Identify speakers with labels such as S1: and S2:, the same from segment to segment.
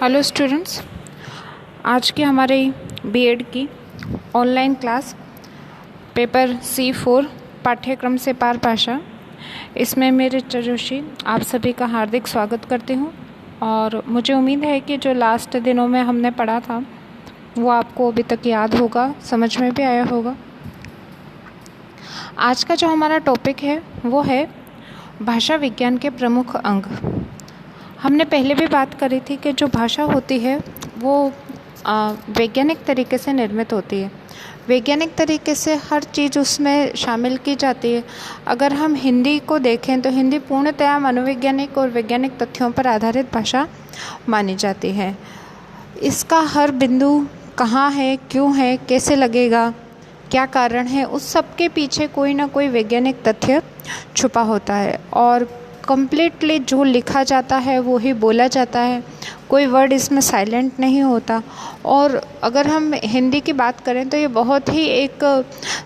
S1: Hello students, आज की हमारी बीएड की ऑनलाइन क्लास पेपर C4 पाठ्यक्रम से पार भाषा, इसमें मैं ऋचा जोशी आप सभी का हार्दिक स्वागत करती हूँ। और मुझे उम्मीद है कि जो लास्ट दिनों में हमने पढ़ा था वो आपको अभी तक याद होगा, समझ में भी आया होगा। आज का जो हमारा टॉपिक है वो है भाषा विज्ञान के प्रमुख अंग। हमने पहले भी बात करी थी कि जो भाषा होती है वो वैज्ञानिक तरीके से निर्मित होती है। वैज्ञानिक तरीके से हर चीज़ उसमें शामिल की जाती है। अगर हम हिंदी को देखें तो हिंदी पूर्णतया मनोवैज्ञानिक और वैज्ञानिक तथ्यों पर आधारित भाषा मानी जाती है। इसका हर बिंदु कहाँ है, क्यों है, कैसे लगेगा, क्या कारण है, उस सब के पीछे कोई ना कोई वैज्ञानिक तथ्य छुपा होता है। और कंप्लीटली जो लिखा जाता है वो ही बोला जाता है, कोई वर्ड इसमें साइलेंट नहीं होता। और अगर हम हिंदी की बात करें तो ये बहुत ही एक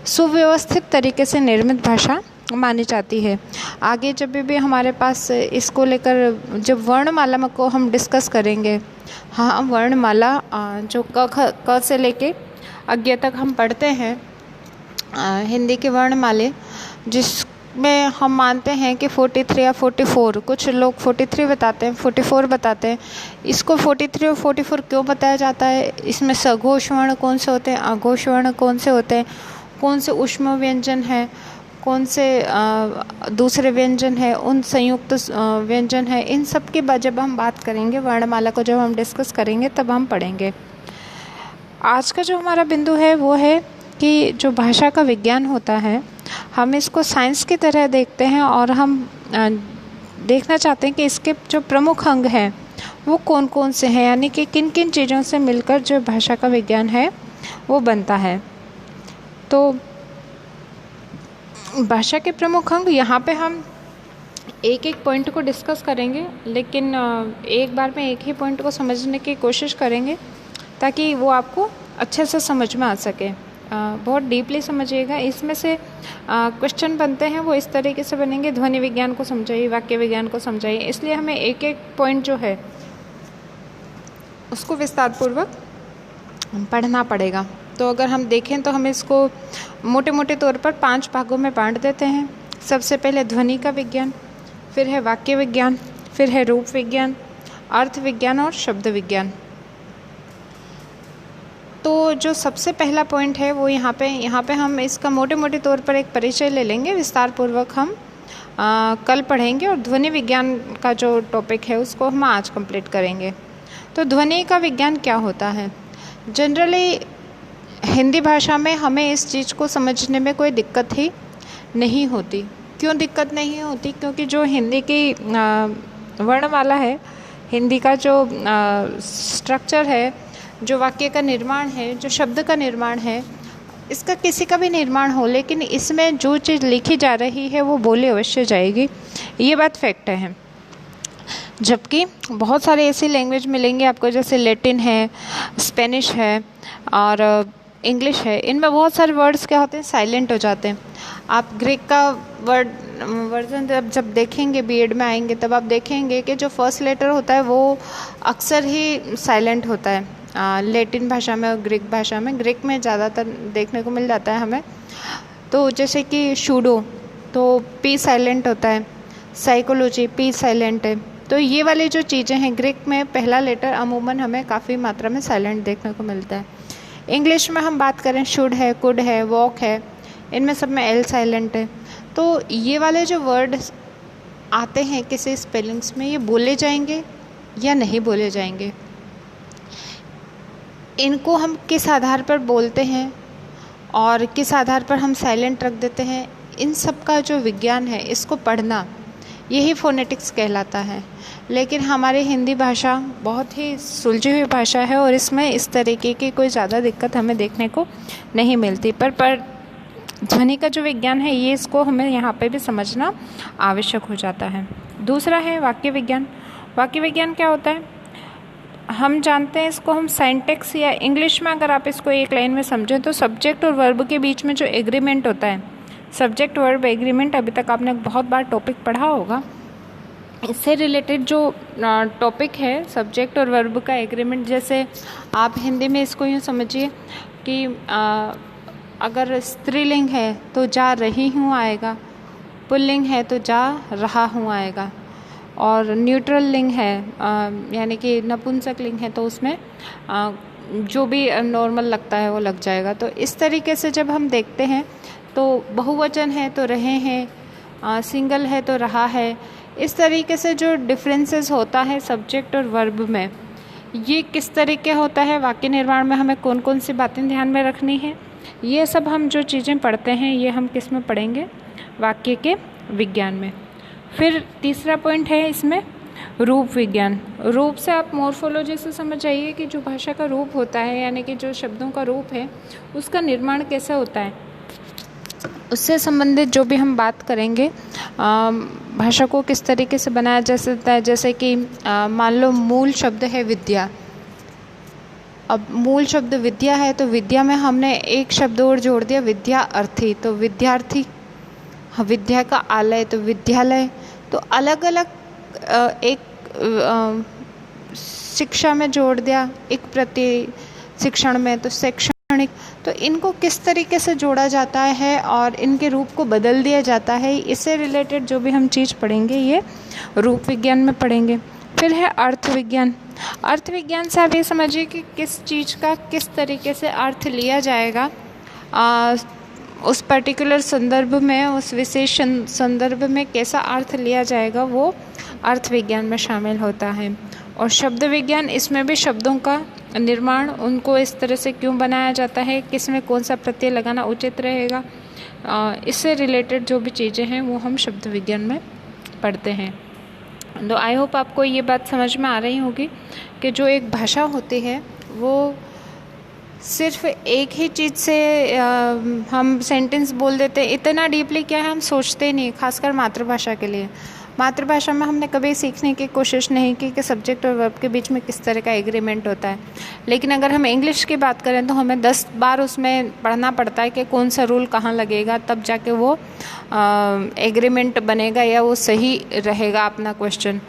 S1: सुव्यवस्थित तरीके से निर्मित भाषा मानी जाती है। आगे जब भी हमारे पास इसको लेकर जब वर्णमाला को हम डिस्कस करेंगे, हाँ वर्णमाला जो क से लेके अज्ञ तक हम पढ़ते हैं हिंदी के वर्णमाले, जिसमें हम मानते हैं कि 43 या 44, कुछ लोग 43 बताते हैं, 44 बताते हैं। इसको 43 और 44 क्यों बताया जाता है? इसमें सघोष वर्ण कौन से होते हैं, आघोष वर्ण कौन से होते हैं, कौन से ऊष्म व्यंजन है, कौन से दूसरे व्यंजन है, उन संयुक्त व्यंजन है, इन सब की जब हम बात करेंगे, वर्णमाला को जब हम डिस्कस करेंगे तब हम पढ़ेंगे। आज का जो हमारा बिंदु है वो है कि जो भाषा का विज्ञान होता है, हम इसको साइंस की तरह देखते हैं और हम देखना चाहते हैं कि इसके जो प्रमुख अंग हैं वो कौन कौन से हैं, यानी कि किन किन चीज़ों से मिलकर जो भाषा का विज्ञान है वो बनता है। तो भाषा के प्रमुख अंग, यहाँ पे हम एक एक पॉइंट को डिस्कस करेंगे, लेकिन एक बार में एक ही पॉइंट को समझने की कोशिश करेंगे ताकि वो आपको अच्छे से समझ में आ सके। बहुत डीपली समझिएगा। इसमें से क्वेश्चन बनते हैं वो इस तरीके से बनेंगे, ध्वनि विज्ञान को समझाइए, वाक्य विज्ञान को समझाइए। इसलिए हमें एक एक पॉइंट जो है उसको विस्तारपूर्वक पढ़ना पड़ेगा। तो अगर हम देखें तो हम इसको मोटे मोटे तौर पर 5 भागों में बांट देते हैं। सबसे पहले ध्वनि का विज्ञान, फिर है वाक्य विज्ञान, फिर है रूप विज्ञान, अर्थ विज्ञान और शब्द विज्ञान। तो जो सबसे पहला पॉइंट है वो यहाँ पे हम इसका मोटे मोटे तौर पर एक परिचय ले लेंगे, विस्तार पूर्वक हम कल पढ़ेंगे। और ध्वनि विज्ञान का जो टॉपिक है उसको हम आज कंप्लीट करेंगे। तो ध्वनि का विज्ञान क्या होता है? जनरली हिंदी भाषा में हमें इस चीज़ को समझने में कोई दिक्कत ही नहीं होती। क्यों दिक्कत नहीं होती? क्योंकि जो हिंदी की वर्णमाला है, हिंदी का जो स्ट्रक्चर है, जो वाक्य का निर्माण है, जो शब्द का निर्माण है, इसका किसी का भी निर्माण हो, लेकिन इसमें जो चीज़ लिखी जा रही है वो बोली अवश्य जाएगी। ये बात फैक्ट है। जबकि बहुत सारे ऐसी लैंग्वेज मिलेंगे आपको, जैसे लैटिन है, स्पेनिश है और इंग्लिश है। इनमें बहुत सारे वर्ड्स क्या होते हैं, साइलेंट हो जाते हैं। आप ग्रीक का वर्जन जब देखेंगे, बीएड में आएंगे तब आप देखेंगे कि जो फर्स्ट लेटर होता है वो अक्सर ही साइलेंट होता है। लैटिन भाषा में और ग्रीक भाषा में, ग्रीक में ज़्यादातर देखने को मिल जाता है हमें। तो जैसे कि शूडो, तो पी साइलेंट होता है, साइकोलॉजी पी साइलेंट है। तो ये वाली जो चीज़ें हैं, ग्रीक में पहला लेटर अमूमन हमें काफ़ी मात्रा में साइलेंट देखने को मिलता है। इंग्लिश में हम बात करें, शुड है, कुड है, वॉक है, इनमें सब में एल साइलेंट है। तो ये वाले जो वर्ड आते हैं किसी स्पेलिंग्स में, ये बोले जाएंगे या नहीं बोले जाएंगे, इनको हम किस आधार पर बोलते हैं और किस आधार पर हम साइलेंट रख देते हैं, इन सब का जो विज्ञान है, इसको पढ़ना, यही फोनेटिक्स कहलाता है। लेकिन हमारी हिंदी भाषा बहुत ही सुलझी हुई भाषा है और इसमें इस तरीके की कोई ज़्यादा दिक्कत हमें देखने को नहीं मिलती। पर ध्वनि का जो विज्ञान है, ये इसको हमें यहाँ पे भी समझना आवश्यक हो जाता है। दूसरा है वाक्य विज्ञान। वाक्य विज्ञान क्या होता है? हम जानते हैं इसको हम सिंटैक्स, या इंग्लिश में अगर आप इसको एक लाइन में समझें तो सब्जेक्ट और वर्ब के बीच में जो एग्रीमेंट होता है, सब्जेक्ट वर्ब एग्रीमेंट, अभी तक आपने बहुत बार टॉपिक पढ़ा होगा। इससे रिलेटेड जो टॉपिक है सब्जेक्ट और वर्ब का एग्रीमेंट, जैसे आप हिंदी में इसको यूँ समझिए कि अगर स्त्रीलिंग है तो जा रही हूँ आएगा, पुल्लिंग है तो जा रहा हूँ आएगा, और न्यूट्रल लिंग है यानी कि नपुंसक लिंग है तो उसमें जो भी नॉर्मल लगता है वो लग जाएगा। तो इस तरीके से जब हम देखते हैं तो बहुवचन है तो रहे हैं, सिंगल है तो रहा है, इस तरीके से जो डिफरेंसेस होता है सब्जेक्ट और वर्ब में, ये किस तरीके होता है, वाक्य निर्माण में हमें कौन कौन सी बातें ध्यान में रखनी है, ये सब हम जो चीज़ें पढ़ते हैं ये हम किस में पढ़ेंगे, वाक्य के विज्ञान में। फिर तीसरा पॉइंट है इसमें रूप विज्ञान। रूप से आप मॉर्फोलॉजी से समझ आइए कि जो भाषा का रूप होता है यानी कि जो शब्दों का रूप है उसका निर्माण कैसे होता है, उससे संबंधित जो भी हम बात करेंगे। भाषा को किस तरीके से बनाया जा सकता है, जैसे कि मान लो मूल शब्द है विद्या। अब मूल शब्द विद्या है तो विद्या में हमने एक शब्द और जोड़ दिया विद्या अर्थी, तो विद्यार्थी। विद्या का आलय तो विद्यालय। तो अलग अलग एक शिक्षा में जोड़ दिया, एक प्रति शिक्षण में तो शैक्षणिक। तो इनको किस तरीके से जोड़ा जाता है और इनके रूप को बदल दिया जाता है, इससे रिलेटेड जो भी हम चीज़ पढ़ेंगे ये रूप विज्ञान में पढ़ेंगे। फिर है अर्थ विज्ञान। अर्थ विज्ञान से आप ये समझिए कि किस चीज़ का किस तरीके से अर्थ लिया जाएगा उस पर्टिकुलर संदर्भ में, उस विशेष संदर्भ में कैसा अर्थ लिया जाएगा, वो अर्थ विज्ञान में शामिल होता है। और शब्द विज्ञान, इसमें भी शब्दों का निर्माण, उनको इस तरह से क्यों बनाया जाता है, किस में कौन सा प्रत्यय लगाना उचित रहेगा, इससे रिलेटेड जो भी चीज़ें हैं वो हम शब्द विज्ञान में पढ़ते हैं। तो आई होप आपको ये बात समझ में आ रही होगी कि जो एक भाषा होती है वो सिर्फ एक ही चीज़ से हम सेंटेंस बोल देते हैं, इतना डीपली क्या है हम सोचते नहीं, खासकर मातृभाषा के लिए। मातृभाषा में हमने कभी सीखने की कोशिश नहीं की कि सब्जेक्ट और वर्ब के बीच में किस तरह का एग्रीमेंट होता है। लेकिन अगर हम इंग्लिश की बात करें तो हमें 10 बार उसमें पढ़ना पड़ता है कि कौन सा रूल कहाँ लगेगा, तब जाके वो एग्रीमेंट बनेगा या वो सही रहेगा अपना क्वेश्चन।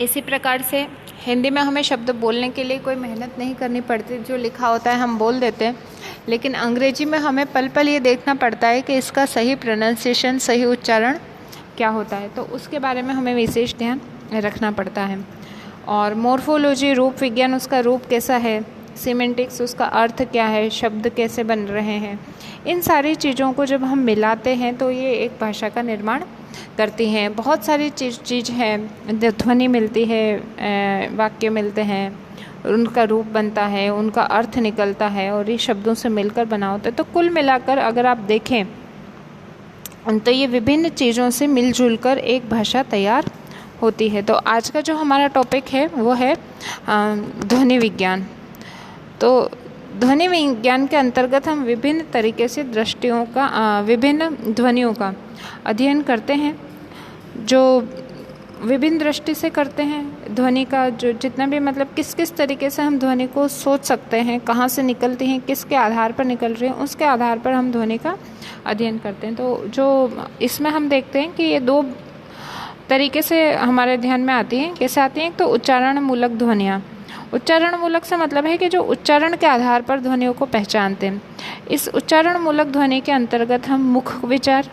S1: इसी प्रकार से हिंदी में हमें शब्द बोलने के लिए कोई मेहनत नहीं करनी पड़ती, जो लिखा होता है हम बोल देते हैं। लेकिन अंग्रेजी में हमें पल पल ये देखना पड़ता है कि इसका सही प्रोनाउंसिएशन, सही उच्चारण क्या होता है, तो उसके बारे में हमें विशेष ध्यान रखना पड़ता है। और मॉर्फोलॉजी, रूप विज्ञान, उसका रूप कैसा है, सिमेंटिक्स, उसका अर्थ क्या है, शब्द कैसे बन रहे हैं, इन सारी चीज़ों को जब हम मिलाते हैं तो ये एक भाषा का निर्माण करती हैं। बहुत सारी चीज़ है, ध्वनि मिलती है, वाक्य मिलते हैं, उनका रूप बनता है, उनका अर्थ निकलता है और ये शब्दों से मिलकर बना होता है। तो कुल मिलाकर अगर आप देखें तो ये विभिन्न चीज़ों से मिलजुल कर एक भाषा तैयार होती है। तो आज का जो हमारा टॉपिक है वो है ध्वनि विज्ञान। तो ध्वनि विज्ञान के अंतर्गत हम विभिन्न तरीके से दृष्टियों का, विभिन्न ध्वनियों का अध्ययन करते हैं, जो विभिन्न दृष्टि से करते हैं। ध्वनि का जो जितना भी मतलब किस किस तरीके से हम ध्वनि को सोच सकते हैं, कहाँ से निकलती हैं, किसके आधार पर निकल रही हैं, उसके आधार पर हम ध्वनि का अध्ययन करते हैं। तो जो इसमें हम देखते हैं कि ये 2 तरीके से हमारे ध्यान में आती हैं। कैसे आती हैं? तो उच्चारण मूलक ध्वनियाँ। उच्चारण मूलक से मतलब है कि जो उच्चारण के आधार पर ध्वनियों को पहचानते हैं। इस उच्चारण मूलक ध्वनि के अंतर्गत हम मुख विचार,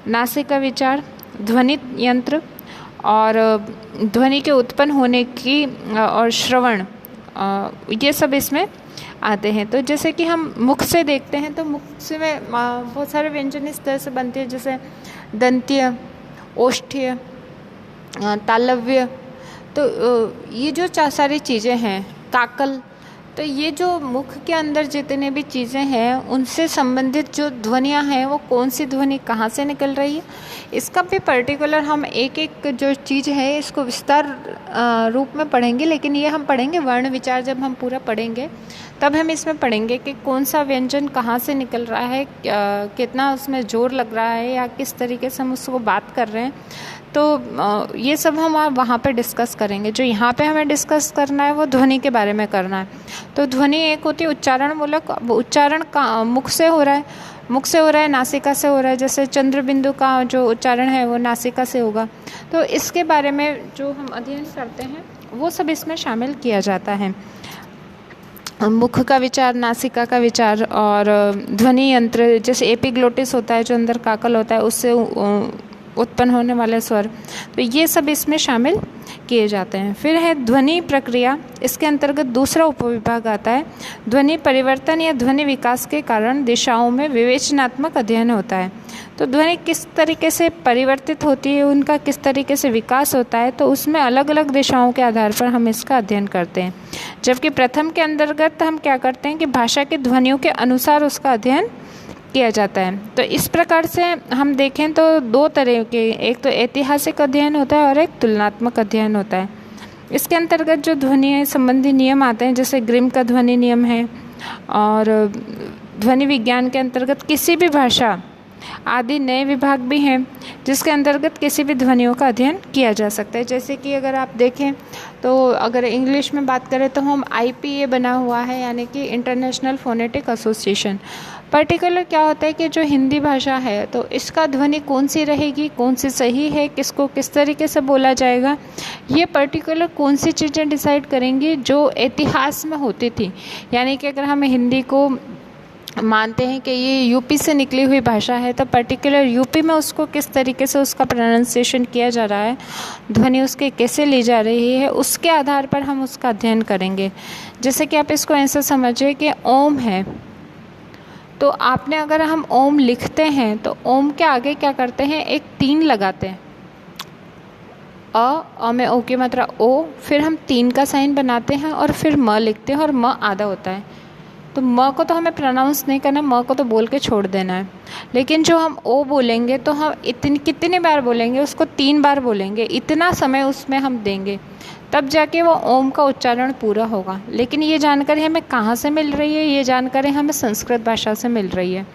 S1: नासिका विचार, ध्वनि यंत्र और ध्वनि के उत्पन्न होने की और श्रवण, ये सब इसमें आते हैं। तो जैसे कि हम मुख से देखते हैं तो मुख से में बहुत सारे व्यंजन इस तरह से बनते हैं, जैसे दंत्य, ओष्ठ्य, तालव्य। तो ये जो सारी चीज़ें हैं, काकल, तो ये जो मुख के अंदर जितने भी चीज़ें हैं उनसे संबंधित जो ध्वनियाँ हैं वो कौन सी ध्वनि कहाँ से निकल रही है, इसका भी पर्टिकुलर हम एक एक जो चीज़ है इसको विस्तार रूप में पढ़ेंगे। लेकिन ये हम पढ़ेंगे वर्ण विचार, जब हम पूरा पढ़ेंगे तब हम इसमें पढ़ेंगे कि कौन सा व्यंजन कहाँ से निकल रहा है, कितना उसमें जोर लग रहा है या किस तरीके से हम उसको बात कर रहे हैं। ये सब हम वहाँ पे डिस्कस करेंगे। जो यहाँ पे हमें डिस्कस करना है वो ध्वनि के बारे में करना है। तो ध्वनि एक होती है उच्चारण मूलक, उच्चारण का मुख से हो रहा है, नासिका से हो रहा है। जैसे चंद्र बिंदु का जो उच्चारण है वो नासिका से होगा। तो इसके बारे में जो हम अध्ययन करते हैं वो सब इसमें शामिल किया जाता है। मुख का विचार, नासिका का विचार और ध्वनि यंत्र, जैसे एपिग्लोटिस होता है जो अंदर काकल होता है, उससे उत्पन्न होने वाले स्वर, तो ये सब इसमें शामिल किए जाते हैं। फिर है ध्वनि प्रक्रिया। इसके अंतर्गत दूसरा उपविभाग आता है ध्वनि परिवर्तन या ध्वनि विकास के कारण दिशाओं में विवेचनात्मक अध्ययन होता है। तो ध्वनि किस तरीके से परिवर्तित होती है, उनका किस तरीके से विकास होता है, तो उसमें अलग अलग दिशाओं के आधार पर हम इसका अध्ययन करते हैं। जबकि प्रथम के अंतर्गत हम क्या करते हैं कि भाषा की ध्वनियों के अनुसार उसका अध्ययन किया जाता है। तो इस प्रकार से हम देखें तो दो तरह के, एक तो ऐतिहासिक अध्ययन होता है और एक तुलनात्मक अध्ययन होता है। इसके अंतर्गत जो ध्वनि संबंधी नियम आते हैं, जैसे ग्रिम का ध्वनि नियम है, और ध्वनि विज्ञान के अंतर्गत किसी भी भाषा आदि नए विभाग भी हैं जिसके अंतर्गत किसी भी ध्वनियों का अध्ययन किया जा सकता है। जैसे कि अगर आप देखें तो अगर इंग्लिश में बात करें तो हम IPA बना हुआ है, यानी कि इंटरनेशनल फोनेटिक एसोसिएशन। पर्टिकुलर क्या होता है कि जो हिंदी भाषा है तो इसका ध्वनि कौन सी रहेगी, कौन सी सही है, किसको किस तरीके से बोला जाएगा, ये पर्टिकुलर कौन सी चीज़ें डिसाइड करेंगी जो इतिहास में होती थी। यानी कि अगर हम हिंदी को मानते हैं कि ये यूपी से निकली हुई भाषा है, तो पर्टिकुलर यूपी में उसको किस तरीके से उसका प्रोनाउंसिएशन किया जा रहा है, ध्वनि उसके कैसे ली जा रही है, उसके आधार पर हम उसका अध्ययन करेंगे। जैसे कि आप इसको ऐसा समझिए कि ओम है, तो आपने अगर हम ओम लिखते हैं तो ओम के आगे क्या करते हैं, एक 3 लगाते हैं, अ में ओ की मात्रा ओ, फिर हम 3 का साइन बनाते हैं और फिर म लिखते हैं, और म आधा होता है। तो म को तो हमें प्रोनाउंस नहीं करना, म को तो बोल के छोड़ देना है। लेकिन जो हम ओ बोलेंगे तो हम कितनी बार बोलेंगे, उसको 3 बार बोलेंगे, इतना समय उसमें हम देंगे, तब जाके वो ओम का उच्चारण पूरा होगा। लेकिन ये जानकारी हमें कहाँ से मिल रही है, ये जानकारी हमें संस्कृत भाषा से मिल रही है।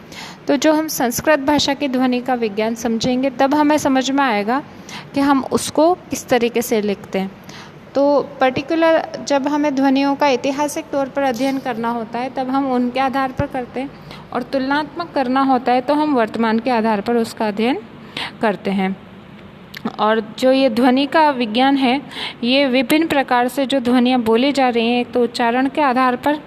S1: तो जो हम संस्कृत भाषा की ध्वनि का विज्ञान समझेंगे तब हमें समझ में आएगा कि हम उसको किस तरीके से लिखते हैं। तो पर्टिकुलर जब हमें ध्वनियों का ऐतिहासिक तौर पर अध्ययन करना होता है तब हम उनके आधार पर करते हैं, और तुलनात्मक करना होता है तो हम वर्तमान के आधार पर उसका अध्ययन करते हैं। और जो ये ध्वनि का विज्ञान है, ये विभिन्न प्रकार से जो ध्वनियाँ बोली जा रही हैं, एक तो उच्चारण के आधार पर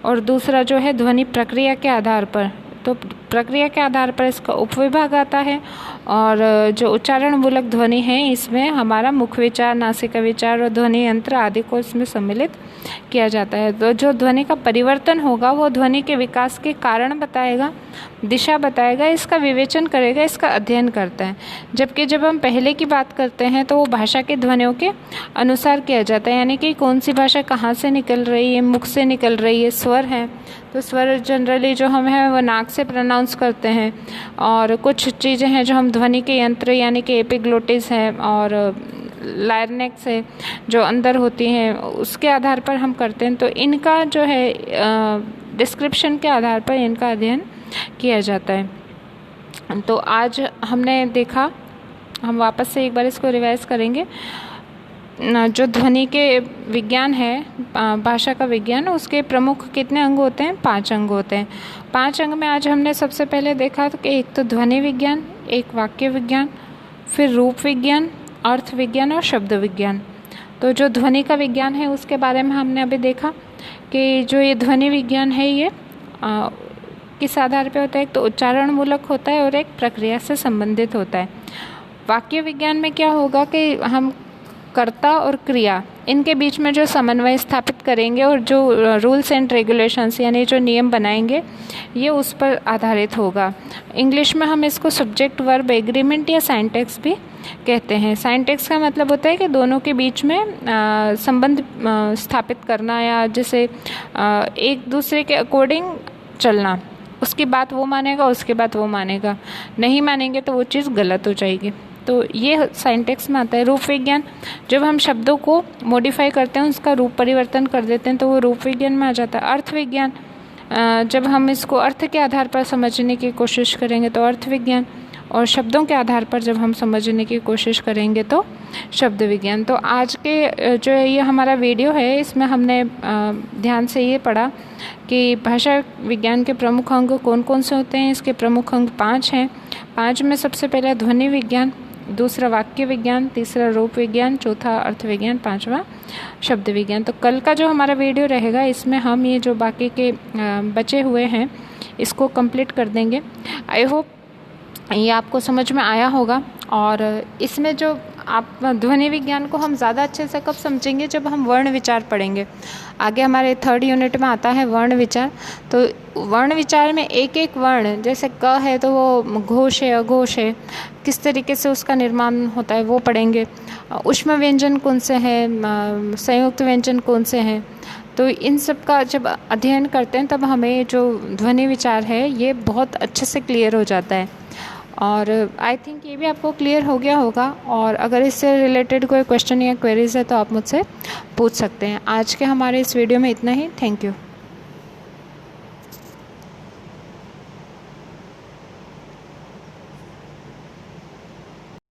S1: और दूसरा जो है ध्वनि प्रक्रिया के आधार पर। तो प्रक्रिया के आधार पर इसका उपविभाग आता है, और जो उच्चारण मूलक ध्वनि है इसमें हमारा मुख विचार, नासिका विचार और ध्वनि यंत्र आदि को इसमें सम्मिलित किया जाता है। तो जो ध्वनि का परिवर्तन होगा वो ध्वनि के विकास के कारण बताएगा, दिशा बताएगा, इसका विवेचन करेगा, इसका अध्ययन करता है। जबकि जब हम पहले की बात करते हैं तो वो भाषा के ध्वनियों के अनुसार किया जाता है, यानी कि कौन सी भाषा कहाँ से निकल रही है, मुख से निकल रही है, स्वर है, तो स्वर जनरली जो हम हैं वो नाक से प्रोनाउंस करते हैं, और कुछ चीज़ें हैं जो हम ध्वनि के यंत्र यानी कि एपिग्लोटिस है और लायरनेक्स है जो अंदर होती हैं, उसके आधार पर हम करते हैं। तो इनका जो है डिस्क्रिप्शन के आधार पर इनका अध्ययन किया जाता है। तो आज हमने देखा, हम वापस से एक बार इसको रिवाइज करेंगे। जो ध्वनि के विज्ञान है, भाषा का विज्ञान, उसके प्रमुख कितने अंग होते हैं, 5 अंग होते हैं। 5 अंग में आज हमने सबसे पहले देखा कि एक तो ध्वनि विज्ञान, एक वाक्य विज्ञान, फिर रूप विज्ञान, अर्थ विज्ञान और शब्द विज्ञान। तो जो ध्वनि का विज्ञान है उसके बारे में हमने अभी देखा कि जो ये ध्वनि विज्ञान है ये किस आधार पे होता है, एक तो उच्चारण मूलक होता है और एक प्रक्रिया से संबंधित होता है। वाक्य विज्ञान में क्या होगा कि हम कर्ता और क्रिया इनके बीच में जो समन्वय स्थापित करेंगे और जो रूल्स एंड रेगुलेशंस यानी जो नियम बनाएंगे ये उस पर आधारित होगा। इंग्लिश में हम इसको सब्जेक्ट वर्ब एग्रीमेंट या साइंटेक्स भी कहते हैं। साइंटेक्स का मतलब होता है कि दोनों के बीच में संबंध स्थापित करना, या जैसे एक दूसरे के अकॉर्डिंग चलना, उसकी बात वो मानेगा, उसके बात वो मानेगा, नहीं मानेंगे तो वो चीज़ गलत हो जाएगी। तो ये साइंटेक्स में आता है। रूप विज्ञान, जब हम शब्दों को मॉडिफाई करते हैं, उसका रूप परिवर्तन कर देते हैं, तो वो रूप विज्ञान में आ जाता है। अर्थ विज्ञान, जब हम इसको अर्थ के आधार पर समझने की कोशिश करेंगे तो अर्थ विज्ञान, और शब्दों के आधार पर जब हम समझने की कोशिश करेंगे तो शब्द विज्ञान। तो आज के जो ये हमारा वीडियो है इसमें हमने ध्यान से ये पढ़ा कि भाषा विज्ञान के प्रमुख अंग कौन कौन से होते हैं। इसके प्रमुख अंग 5 हैं। 5 में सबसे पहला ध्वनि विज्ञान, दूसरा वाक्य विज्ञान, तीसरा रूप विज्ञान, चौथा अर्थ विज्ञान, 5वां शब्द विज्ञान। तो कल का जो हमारा वीडियो रहेगा इसमें हम ये जो बाकी के बचे हुए हैं इसको कंप्लीट कर देंगे। आई होप ये आपको समझ में आया होगा। और इसमें जो आप ध्वनि विज्ञान को हम ज़्यादा अच्छे से कब समझेंगे, जब हम वर्ण विचार पढ़ेंगे। आगे हमारे 3rd यूनिट में आता है वर्ण विचार। तो वर्ण विचार में एक एक वर्ण, जैसे क है तो वो घोष है अघोष है, किस तरीके से उसका निर्माण होता है वो पढ़ेंगे। ऊष्म व्यंजन कौन से हैं, संयुक्त व्यंजन कौन से हैं। तो इन सब का जब अध्ययन करते हैं तब हमें जो ध्वनि विचार है ये बहुत अच्छे से क्लियर हो जाता है। और आई थिंक ये भी आपको क्लियर हो गया होगा। और अगर इससे रिलेटेड कोई क्वेश्चन या क्वेरीज है तो आप मुझसे पूछ सकते हैं। आज के हमारे इस वीडियो में इतना ही। Thank you.